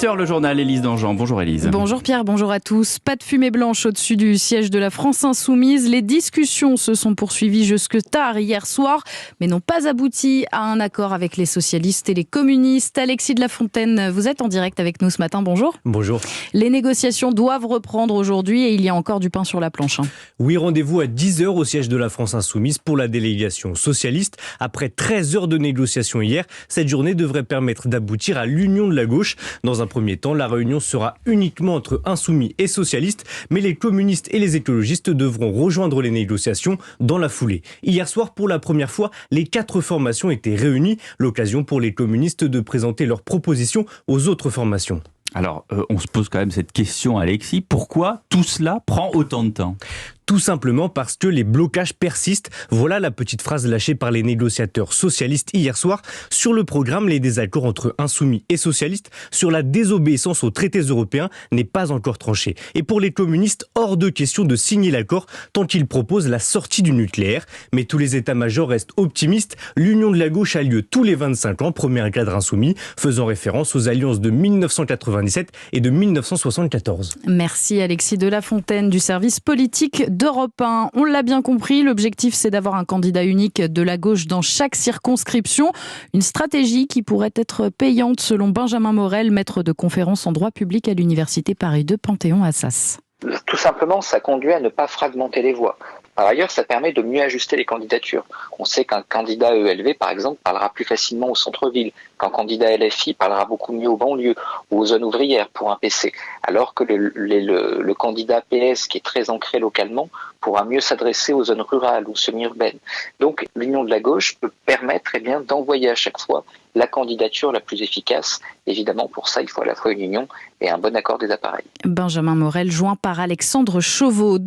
8h le journal, Élise Dangean. Bonjour Élise. Bonjour Pierre, bonjour à tous. Pas de fumée blanche au-dessus du siège de la France Insoumise. Les discussions se sont poursuivies jusque tard hier soir, mais n'ont pas abouti à un accord avec les socialistes et les communistes. Alexis de la Fontaine, vous êtes en direct avec nous ce matin, bonjour. Bonjour. Les négociations doivent reprendre aujourd'hui et il y a encore du pain sur la planche. Oui, rendez-vous à 10h au siège de la France Insoumise pour la délégation socialiste. Après 13 heures de négociations hier, cette journée devrait permettre d'aboutir à l'union de la gauche. Dans un premier temps, la réunion sera uniquement entre insoumis et socialistes, mais les communistes et les écologistes devront rejoindre les négociations dans la foulée. Hier soir, pour la première fois, les 4 formations étaient réunies. L'occasion pour les communistes de présenter leurs propositions aux autres formations. Alors, on se pose quand même cette question, Alexis. Pourquoi tout cela prend autant de temps ? Tout simplement parce que les blocages persistent. Voilà la petite phrase lâchée par les négociateurs socialistes hier soir. Sur le programme, les désaccords entre insoumis et socialistes sur la désobéissance aux traités européens n'est pas encore tranché. Et pour les communistes, hors de question de signer l'accord tant qu'ils proposent la sortie du nucléaire. Mais tous les états-majors restent optimistes. L'union de la gauche a lieu tous les 25 ans, promet un cadre insoumis, faisant référence aux alliances de 1997 et de 1974. Merci Alexis de la Fontaine du service politique d'Europe 1. On l'a bien compris, l'objectif c'est d'avoir un candidat unique de la gauche dans chaque circonscription. Une stratégie qui pourrait être payante selon Benjamin Morel, maître de conférences en droit public à l'université Paris 2 Panthéon-Assas. Tout simplement, ça conduit à ne pas fragmenter les voix. Par ailleurs, ça permet de mieux ajuster les candidatures. On sait qu'un candidat ELV, par exemple, parlera plus facilement au centre-ville, qu'un candidat LFI parlera beaucoup mieux aux banlieues ou aux zones ouvrières pour un PC, alors que le candidat PS, qui est très ancré localement, pourra mieux s'adresser aux zones rurales ou semi-urbaines. Donc, l'union de la gauche peut permettre d'envoyer à chaque fois la candidature la plus efficace. Évidemment, pour ça, il faut à la fois une union et un bon accord des appareils. Benjamin Morel, joint par Alexandre Chauveau.